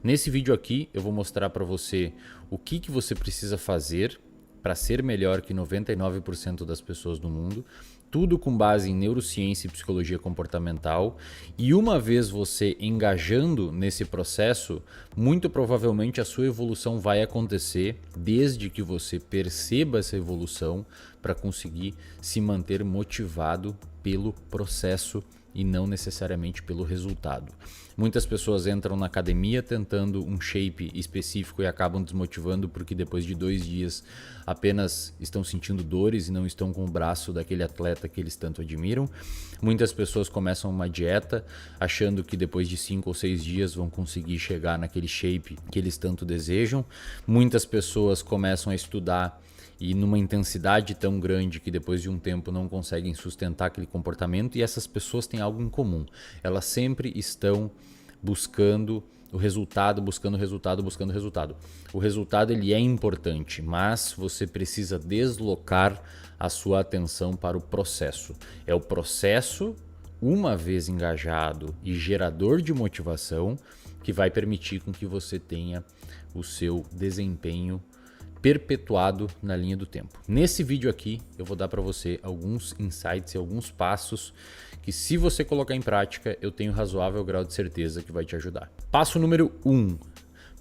Nesse vídeo aqui eu vou mostrar para você o que você precisa fazer para ser melhor que 99% das pessoas do mundo, tudo com base em neurociência e psicologia comportamental. E uma vez você engajando nesse processo, muito provavelmente a sua evolução vai acontecer, desde que você perceba essa evolução para conseguir se manter motivado pelo processo e não necessariamente pelo resultado. Muitas pessoas entram na academia tentando um shape específico e acabam desmotivando porque depois de 2 dias apenas estão sentindo dores e não estão com o braço daquele atleta que eles tanto admiram. Muitas pessoas começam uma dieta achando que depois de 5 ou 6 dias vão conseguir chegar naquele shape que eles tanto desejam. Muitas pessoas começam a estudar e numa intensidade tão grande que depois de um tempo não conseguem sustentar aquele comportamento, e essas pessoas têm algo em comum. Elas sempre estão buscando o resultado, buscando o resultado, buscando o resultado. O resultado ele é importante, mas você precisa deslocar a sua atenção para o processo. É o processo, uma vez engajado e gerador de motivação, que vai permitir com que você tenha o seu desempenho perpetuado na linha do tempo. Nesse vídeo aqui eu vou dar para você alguns insights e alguns passos que, se você colocar em prática, eu tenho razoável grau de certeza que vai te ajudar. Passo número 1.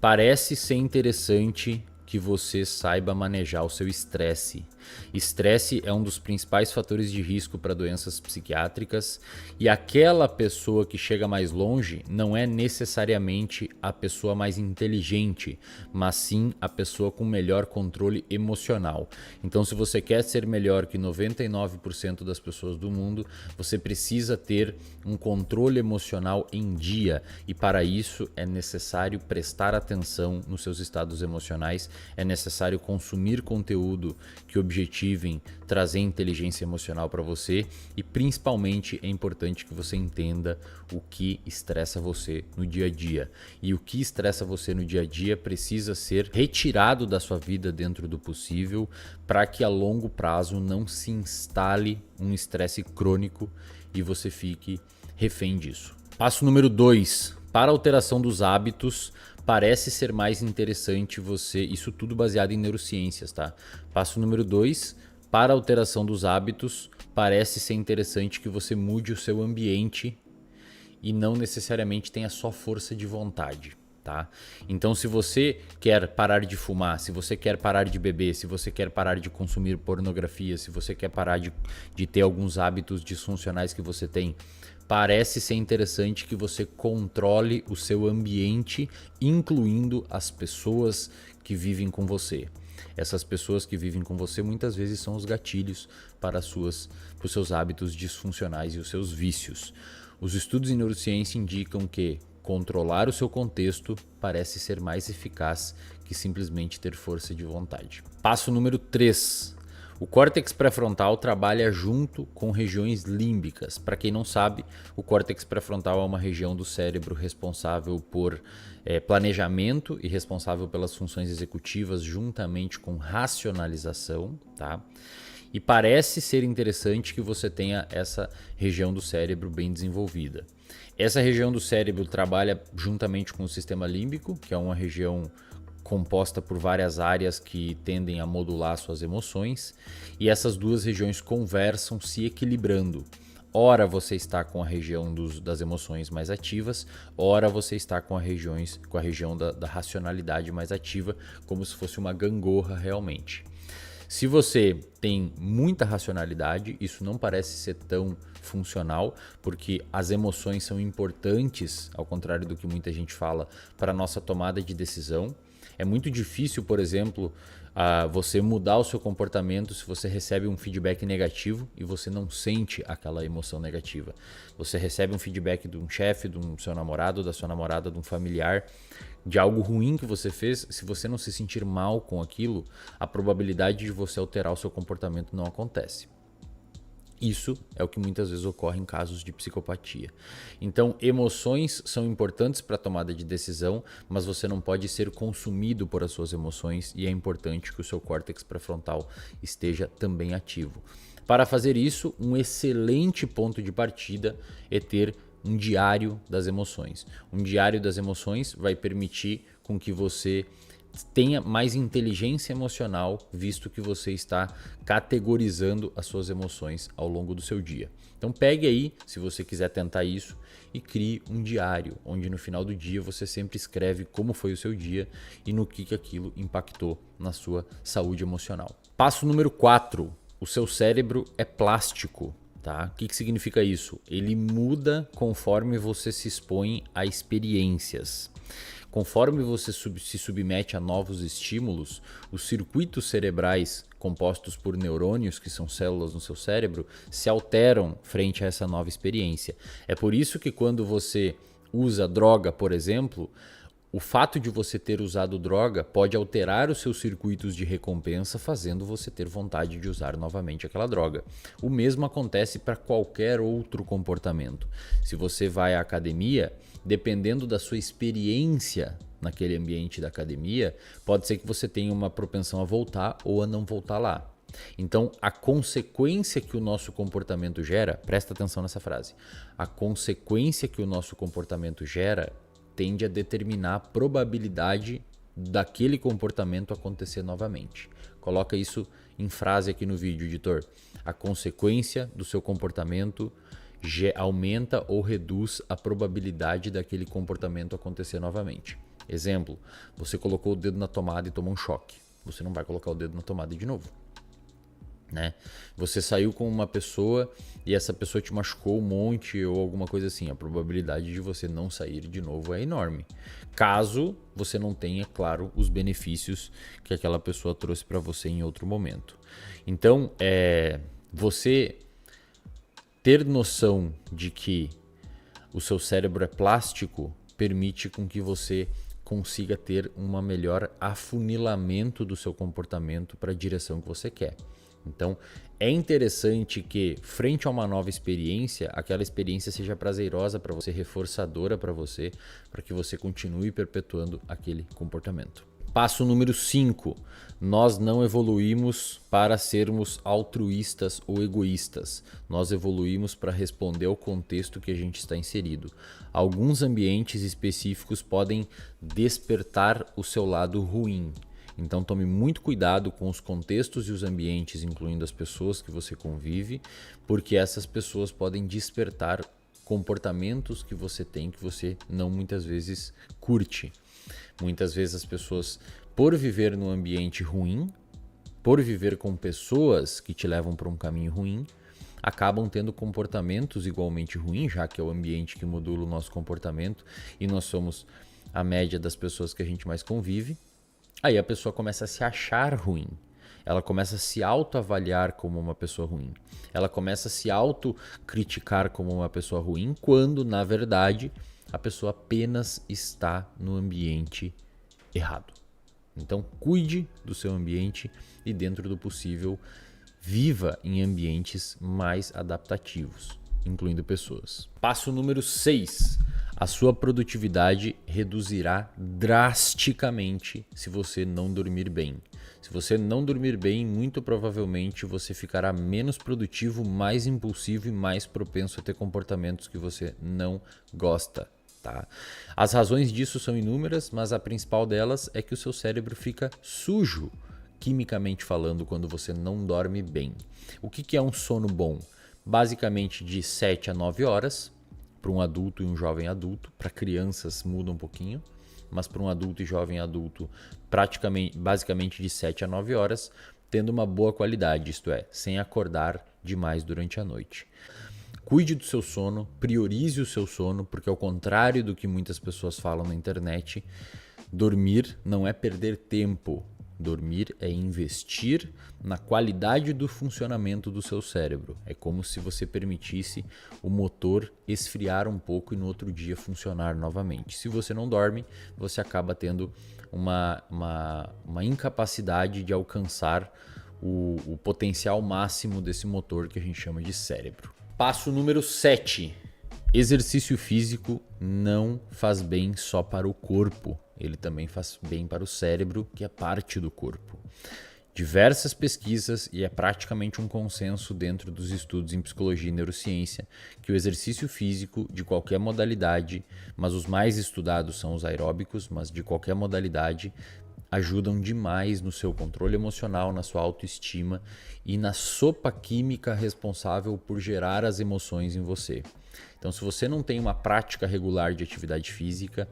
Parece ser interessante que você saiba manejar o seu estresse. Estresse é um dos principais fatores de risco para doenças psiquiátricas, e aquela pessoa que chega mais longe não é necessariamente a pessoa mais inteligente, mas sim a pessoa com melhor controle emocional. Então, se você quer ser melhor que 99% das pessoas do mundo, você precisa ter um controle emocional em dia, e para isso é necessário prestar atenção nos seus estados emocionais, é necessário consumir conteúdo que objetivem trazer inteligência emocional para você, e principalmente é importante que você entenda o que estressa você no dia a dia. E o que estressa você no dia a dia precisa ser retirado da sua vida dentro do possível, para que a longo prazo não se instale um estresse crônico e você fique refém disso. Passo número 2. Para a alteração dos hábitos, parece ser mais interessante você... Isso tudo baseado em neurociências, tá? Passo número 2. Para a alteração dos hábitos, parece ser interessante que você mude o seu ambiente e não necessariamente tenha só força de vontade, tá? Então, se você quer parar de fumar, se você quer parar de beber, se você quer parar de consumir pornografia, se você quer parar de ter alguns hábitos disfuncionais que você tem, parece ser interessante que você controle o seu ambiente, incluindo as pessoas que vivem com você. Essas pessoas que vivem com você muitas vezes são os gatilhos para os seus hábitos disfuncionais e os seus vícios. Os estudos em neurociência indicam que controlar o seu contexto parece ser mais eficaz que simplesmente ter força de vontade. Passo número 3. O córtex pré-frontal trabalha junto com regiões límbicas. Para quem não sabe, o córtex pré-frontal é uma região do cérebro responsável por planejamento e responsável pelas funções executivas juntamente com racionalização, tá? E parece ser interessante que você tenha essa região do cérebro bem desenvolvida. Essa região do cérebro trabalha juntamente com o sistema límbico, que é uma região composta por várias áreas que tendem a modular suas emoções, e essas duas regiões conversam se equilibrando. Ora você está com a região das emoções mais ativas, ora você está com a região da racionalidade mais ativa, como se fosse uma gangorra realmente. Se você tem muita racionalidade, isso não parece ser tão funcional, porque as emoções são importantes, ao contrário do que muita gente fala, para a nossa tomada de decisão. É muito difícil, por exemplo, você mudar o seu comportamento se você recebe um feedback negativo e você não sente aquela emoção negativa. Você recebe um feedback de um chefe, do seu namorado, da sua namorada, de um familiar, de algo ruim que você fez. Se você não se sentir mal com aquilo, a probabilidade de você alterar o seu comportamento não acontece. Isso é o que muitas vezes ocorre em casos de psicopatia. Então, emoções são importantes para a tomada de decisão, mas você não pode ser consumido por as suas emoções, e é importante que o seu córtex pré-frontal esteja também ativo. Para fazer isso, um excelente ponto de partida é ter um diário das emoções. Um diário das emoções vai permitir com que você tenha mais inteligência emocional, visto que você está categorizando as suas emoções ao longo do seu dia. Então pegue aí, se você quiser tentar isso, e crie um diário, onde no final do dia você sempre escreve como foi o seu dia e no que aquilo impactou na sua saúde emocional. Passo número 4, o seu cérebro é plástico. Tá? O que significa isso? Ele muda conforme você se expõe a experiências. Conforme você se submete a novos estímulos, os circuitos cerebrais compostos por neurônios, que são células no seu cérebro, se alteram frente a essa nova experiência. É por isso que quando você usa droga, por exemplo, o fato de você ter usado droga pode alterar os seus circuitos de recompensa, fazendo você ter vontade de usar novamente aquela droga. O mesmo acontece para qualquer outro comportamento. Se você vai à academia, dependendo da sua experiência naquele ambiente da academia, pode ser que você tenha uma propensão a voltar ou a não voltar lá. Então, a consequência que o nosso comportamento gera, presta atenção nessa frase, a consequência que o nosso comportamento gera tende a determinar a probabilidade daquele comportamento acontecer novamente. Coloca isso em frase aqui no vídeo, editor. A consequência do seu comportamento aumenta ou reduz a probabilidade daquele comportamento acontecer novamente. Exemplo, você colocou o dedo na tomada e tomou um choque. Você não vai colocar o dedo na tomada de novo. Né? Você saiu com uma pessoa e essa pessoa te machucou um monte ou alguma coisa assim, a probabilidade de você não sair de novo é enorme, caso você não tenha, claro, os benefícios que aquela pessoa trouxe para você em outro momento. Então, você ter noção de que o seu cérebro é plástico permite com que você consiga ter um melhor afunilamento do seu comportamento para a direção que você quer. Então, é interessante que, frente a uma nova experiência, aquela experiência seja prazerosa para você, reforçadora para você, para que você continue perpetuando aquele comportamento. Passo número 5. Nós não evoluímos para sermos altruístas ou egoístas. Nós evoluímos para responder ao contexto que a gente está inserido. Alguns ambientes específicos podem despertar o seu lado ruim. Então tome muito cuidado com os contextos e os ambientes, incluindo as pessoas que você convive, porque essas pessoas podem despertar comportamentos que você tem que você não muitas vezes curte. Muitas vezes as pessoas, por viver num ambiente ruim, por viver com pessoas que te levam para um caminho ruim, acabam tendo comportamentos igualmente ruins, já que é o ambiente que modula o nosso comportamento e nós somos a média das pessoas que a gente mais convive. Aí a pessoa começa a se achar ruim, ela começa a se autoavaliar como uma pessoa ruim, ela começa a se autocriticar como uma pessoa ruim, quando na verdade a pessoa apenas está no ambiente errado. Então cuide do seu ambiente e, dentro do possível, viva em ambientes mais adaptativos, incluindo pessoas. Passo número 6. A sua produtividade reduzirá drasticamente se você não dormir bem. Se você não dormir bem, muito provavelmente você ficará menos produtivo, mais impulsivo e mais propenso a ter comportamentos que você não gosta. Tá? As razões disso são inúmeras, mas a principal delas é que o seu cérebro fica sujo, quimicamente falando, quando você não dorme bem. O que é um sono bom? Basicamente de 7 a 9 horas. Para um adulto e um jovem adulto. Para crianças muda um pouquinho, mas para um adulto e jovem adulto, basicamente de 7 a 9 horas, tendo uma boa qualidade, isto é, sem acordar demais durante a noite. Cuide do seu sono, priorize o seu sono, porque ao contrário do que muitas pessoas falam na internet, dormir não é perder tempo. Dormir é investir na qualidade do funcionamento do seu cérebro. É como se você permitisse o motor esfriar um pouco e no outro dia funcionar novamente. Se você não dorme, você acaba tendo uma incapacidade de alcançar o potencial máximo desse motor que a gente chama de cérebro. Passo número 7. Exercício físico não faz bem só para o corpo. Ele também faz bem para o cérebro, que é parte do corpo. diversas pesquisas e é praticamente um consenso dentro dos estudos em psicologia e neurociência que o exercício físico de qualquer modalidade, mas os mais estudados são os aeróbicos, mas de qualquer modalidade, ajudam demais no seu controle emocional, na sua autoestima e na sopa química responsável por gerar as emoções em você. Então, se você não tem uma prática regular de atividade física,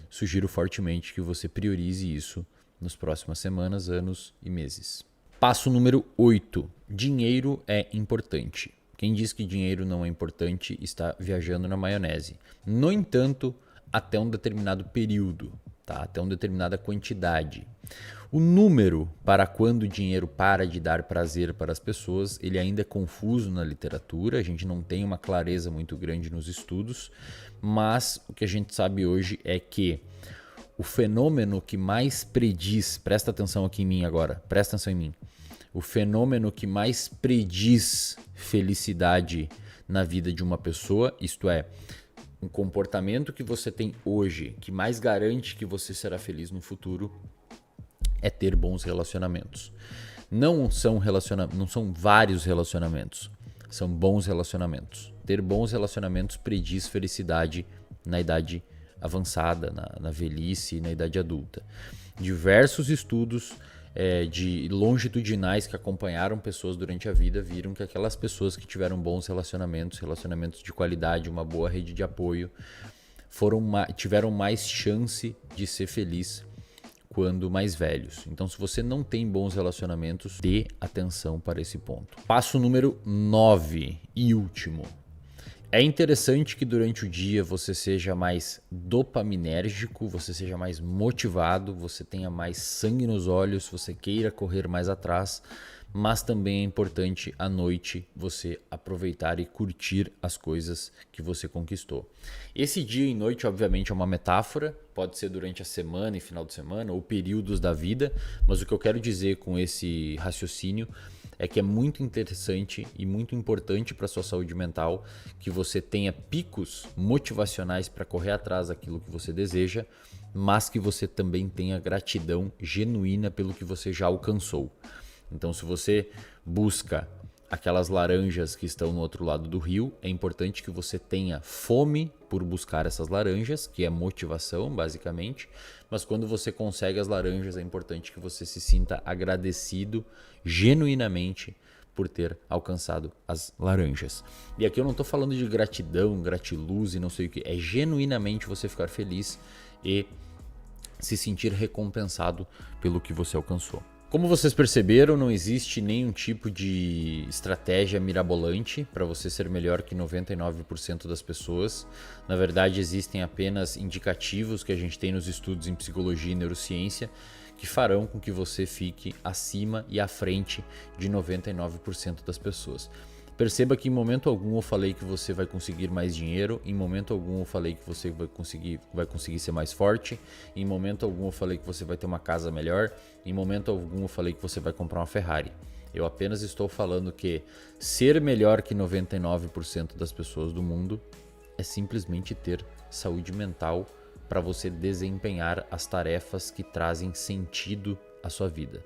sugiro fortemente que você priorize isso nas próximas semanas, anos e meses. Passo número 8. Dinheiro é importante. Quem diz que dinheiro não é importante está viajando na maionese. No entanto, até um determinado período, tá? Até uma determinada quantidade. O número para quando o dinheiro para de dar prazer para as pessoas, ele ainda é confuso na literatura, a gente não tem uma clareza muito grande nos estudos, mas o que a gente sabe hoje é que o fenômeno que mais prediz, presta atenção aqui em mim agora, presta atenção em mim, o fenômeno que mais prediz felicidade na vida de uma pessoa, isto é, um comportamento que você tem hoje que mais garante que você será feliz no futuro, é ter bons relacionamentos. Não são vários relacionamentos, são bons relacionamentos. Ter bons relacionamentos prediz felicidade na idade avançada, na velhice e na idade adulta. Diversos estudos de longitudinais que acompanharam pessoas durante a vida viram que aquelas pessoas que tiveram bons relacionamentos de qualidade, uma boa rede de apoio, tiveram mais chance de ser feliz quando mais velhos. Então, se você não tem bons relacionamentos, dê atenção para esse ponto. Passo número 9 e último. É interessante que durante o dia você seja mais dopaminérgico, você seja mais motivado, você tenha mais sangue nos olhos, você queira correr mais atrás, mas também é importante à noite você aproveitar e curtir as coisas que você conquistou. Esse dia e noite, obviamente, é uma metáfora, pode ser durante a semana e final de semana ou períodos da vida, mas o que eu quero dizer com esse raciocínio é que é muito interessante e muito importante para a sua saúde mental que você tenha picos motivacionais para correr atrás daquilo que você deseja, mas que você também tenha gratidão genuína pelo que você já alcançou. Então, se você busca aquelas laranjas que estão no outro lado do rio, é importante que você tenha fome por buscar essas laranjas, que é motivação, basicamente. Mas quando você consegue as laranjas, é importante que você se sinta agradecido genuinamente por ter alcançado as laranjas. E aqui eu não estou falando de gratidão, gratiluz e não sei o que. É genuinamente você ficar feliz e se sentir recompensado pelo que você alcançou. Como vocês perceberam, não existe nenhum tipo de estratégia mirabolante para você ser melhor que 99% das pessoas. Na verdade, existem apenas indicativos que a gente tem nos estudos em psicologia e neurociência que farão com que você fique acima e à frente de 99% das pessoas. Perceba que em momento algum eu falei que você vai conseguir mais dinheiro, em momento algum eu falei que você vai conseguir ser mais forte, em momento algum eu falei que você vai ter uma casa melhor, em momento algum eu falei que você vai comprar uma Ferrari. Eu apenas estou falando que ser melhor que 99% das pessoas do mundo é simplesmente ter saúde mental para você desempenhar as tarefas que trazem sentido à sua vida.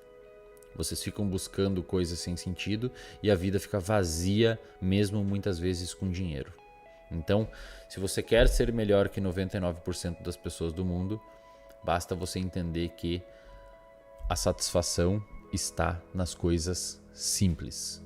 Vocês ficam buscando coisas sem sentido e a vida fica vazia, mesmo muitas vezes com dinheiro. Então, se você quer ser melhor que 99% das pessoas do mundo, basta você entender que a satisfação está nas coisas simples.